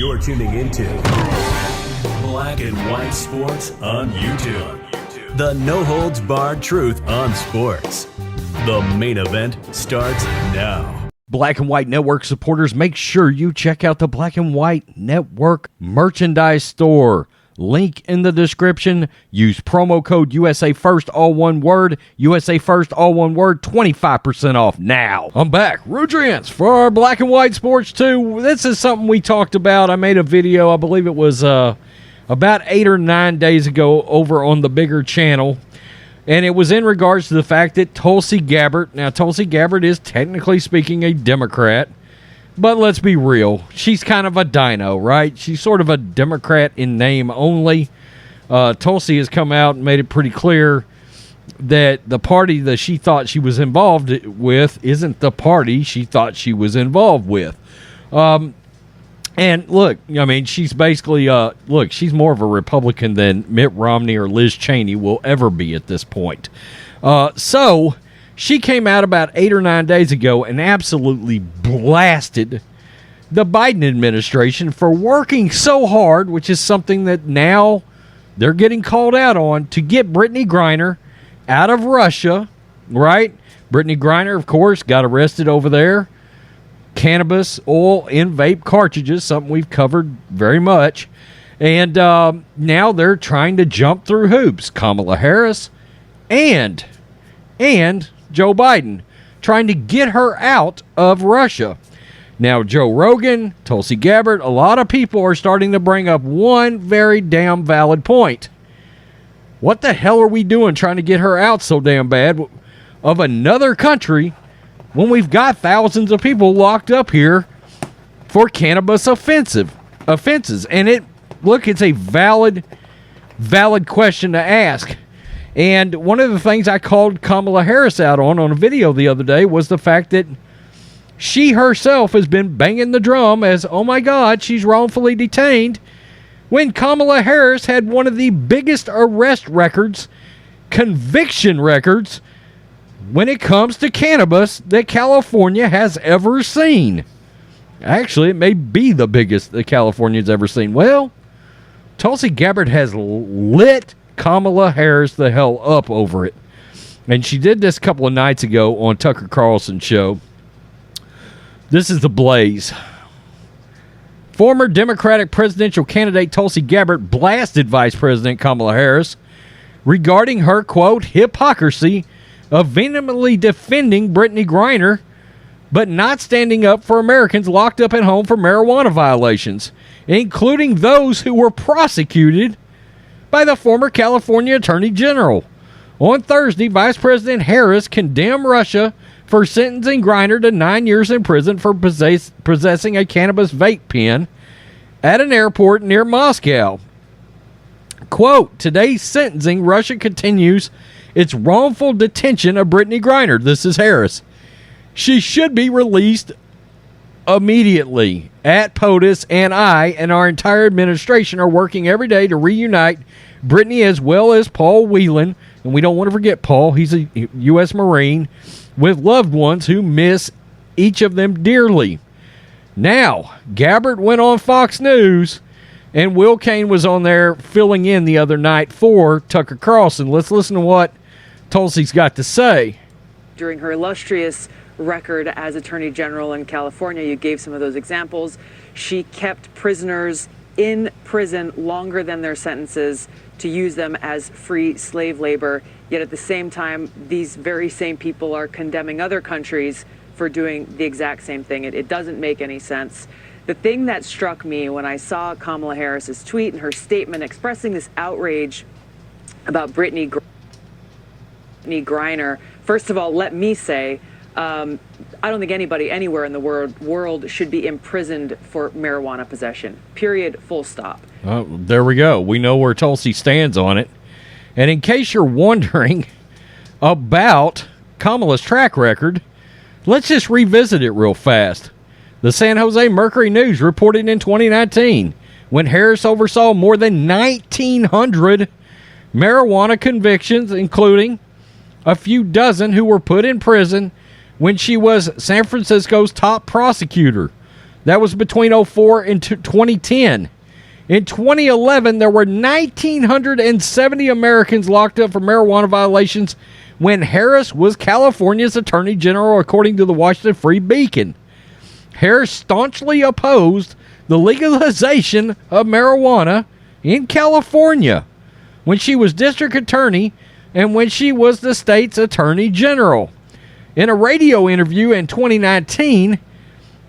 You're tuning into Black and White Sports on YouTube. The no-holds-barred truth on sports. The main event starts now. Black and White Network supporters, make sure you check out the Black and White Network merchandise store. Link in the description. Use promo code USA First, all one word. USA First, all one word. 25% off now. I'm back. Rudrians for our Black and White Sports 2. This is something we talked about. I made a video, I believe it was about 8 or 9 days ago over on the bigger channel. And it was in regards to the fact that Tulsi Gabbard, now Tulsi Gabbard is technically speaking a Democrat, but let's be real, she's kind of a dino, right? She's sort of a Democrat in name only. Tulsi has come out and made it pretty clear that the party that she thought she was involved with isn't the party she thought she was involved with. And look, I mean, she's basically, she's more of a Republican than Mitt Romney or Liz Cheney will ever be at this point. So she came out about 8 or 9 days ago and absolutely blasted the Biden administration for working so hard, which is something that now they're getting called out on, to get Brittney Griner out of Russia, right? Brittney Griner, of course, got arrested over there. Cannabis, oil, in vape cartridges, something we've covered very much. And now they're trying to jump through hoops. Kamala Harris and Joe Biden trying to get her out of Russia. Now, Joe Rogan, Tulsi Gabbard, a lot of people are starting to bring up one very damn valid point. What the hell are we doing trying to get her out so damn bad of another country when we've got thousands of people locked up here for cannabis offenses? And it's a valid question to ask. And one of the things I called Kamala Harris out on a video the other day was the fact that she herself has been banging the drum as, oh my God, she's wrongfully detained, when Kamala Harris had one of the biggest arrest records, conviction records, when it comes to cannabis that California has ever seen. Actually, it may be the biggest that California's ever seen. Well, Tulsi Gabbard has lit Kamala Harris the hell up over it. And she did this a couple of nights ago on Tucker Carlson's show. This is the blaze. Former Democratic presidential candidate Tulsi Gabbard blasted Vice President Kamala Harris regarding her, quote, hypocrisy of vehemently defending Brittney Griner, but not standing up for Americans locked up at home for marijuana violations, including those who were prosecuted by the former California Attorney General. On Thursday, Vice President Harris condemned Russia for sentencing Griner to 9 years in prison for possessing a cannabis vape pen at an airport near Moscow. Quote, today's sentencing, Russia continues its wrongful detention of Brittney Griner. This is Harris. She should be released immediately. At POTUS and I and our entire administration are working every day to reunite Brittney as well as Paul Whelan, and we don't want to forget Paul, he's a U.S. Marine, with loved ones who miss each of them dearly. Now, Gabbard went on Fox News, and Will Cain was on there filling in the other night for Tucker Carlson. Let's listen to what Tulsi's got to say. During her illustrious record as Attorney General in California, you gave some of those examples. She kept prisoners in prison longer than their sentences to use them as free slave labor. Yet at the same time, these very same people are condemning other countries for doing the exact same thing. It doesn't make any sense. The thing that struck me when I saw Kamala Harris's tweet and her statement expressing this outrage about Brittney Griner, first of all, let me say, I don't think anybody anywhere in the world should be imprisoned for marijuana possession. Period. Full stop. There we go. We know where Tulsi stands on it. And in case you're wondering about Kamala's track record, let's just revisit it real fast. The San Jose Mercury News reported in 2019 when Harris oversaw more than 1,900 marijuana convictions, including a few dozen who were put in prison when she was San Francisco's top prosecutor. That was between 2004 and 2010. In 2011, there were 1,970 Americans locked up for marijuana violations when Harris was California's Attorney General, according to the Washington Free Beacon. Harris staunchly opposed the legalization of marijuana in California when she was district attorney and when she was the state's Attorney General. In a radio interview in 2019,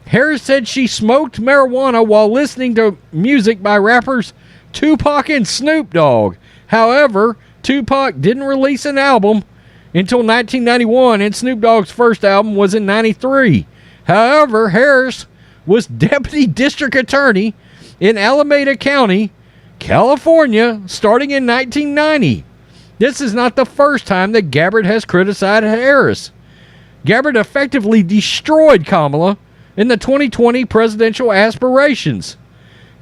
Harris said she smoked marijuana while listening to music by rappers Tupac and Snoop Dogg. However, Tupac didn't release an album until 1991, and Snoop Dogg's first album was in 93. However, Harris was deputy district attorney in Alameda County, California, starting in 1990. This is not the first time that Gabbard has criticized Harris. Gabbard effectively destroyed Kamala in the 2020 presidential aspirations.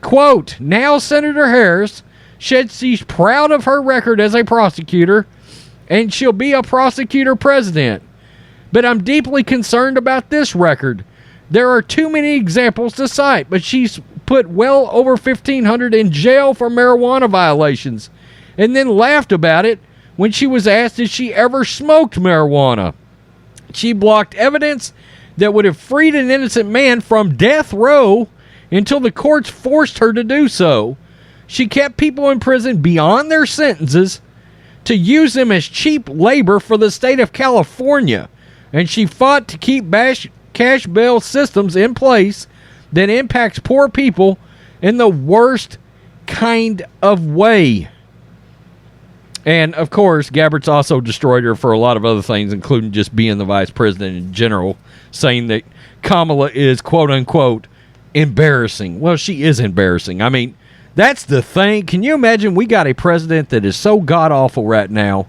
Quote, now Senator Harris said she's proud of her record as a prosecutor and she'll be a prosecutor president. But I'm deeply concerned about this record. There are too many examples to cite, but she's put well over 1,500 in jail for marijuana violations and then laughed about it when she was asked if she ever smoked marijuana. She blocked evidence that would have freed an innocent man from death row until the courts forced her to do so. She kept people in prison beyond their sentences to use them as cheap labor for the state of California, and she fought to keep cash bail systems in place that impacts poor people in the worst kind of way. And, of course, Gabbard's also destroyed her for a lot of other things, including just being the vice president in general, saying that Kamala is, quote-unquote, embarrassing. Well, she is embarrassing. I mean, that's the thing. Can you imagine we got a president that is so god-awful right now,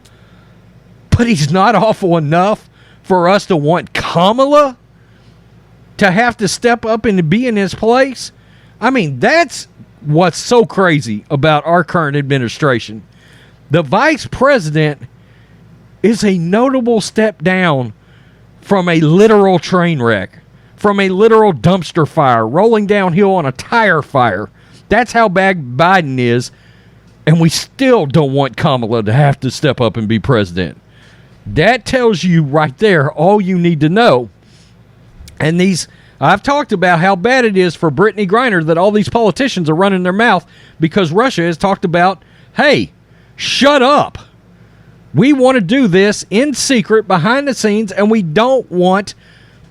but he's not awful enough for us to want Kamala to have to step up and to be in his place? I mean, that's what's so crazy about our current administration. The vice president is a notable step down from a literal train wreck, from a literal dumpster fire, rolling downhill on a tire fire. That's how bad Biden is, and we still don't want Kamala to have to step up and be president. That tells you right there all you need to know. And I've talked about how bad it is for Brittney Griner that all these politicians are running their mouth because Russia has talked about, hey, shut up. We want to do this in secret behind the scenes, and we don't want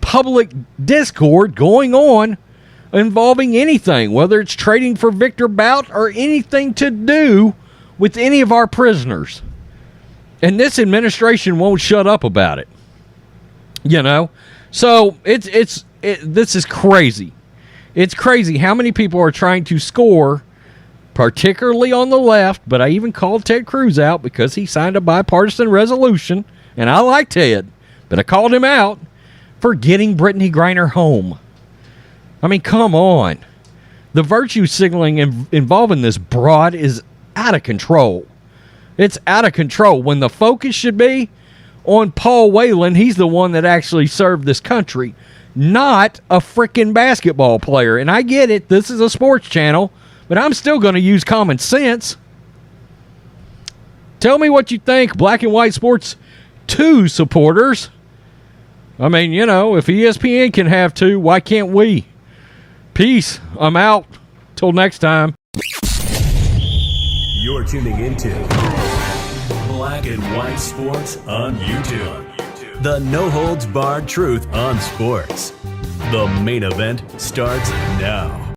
public discord going on involving anything, whether it's trading for Victor Bout or anything to do with any of our prisoners. And this administration won't shut up about it. You know? So this is crazy. It's crazy how many people are trying to score, particularly on the left, but I even called Ted Cruz out because he signed a bipartisan resolution, and I like Ted, but I called him out for getting Brittney Griner home. I mean, come on. The virtue signaling involving this broad is out of control. It's out of control when the focus should be on Paul Whelan. He's the one that actually served this country, not a frickin' basketball player. And I get it. This is a sports channel, but I'm still going to use common sense. Tell me what you think, Black and White Sports 2 supporters. I mean, you know, if ESPN can have two, why can't we? Peace. I'm out. Till next time. You're tuning into Black and White Sports on YouTube. The no-holds-barred truth on sports. The main event starts now.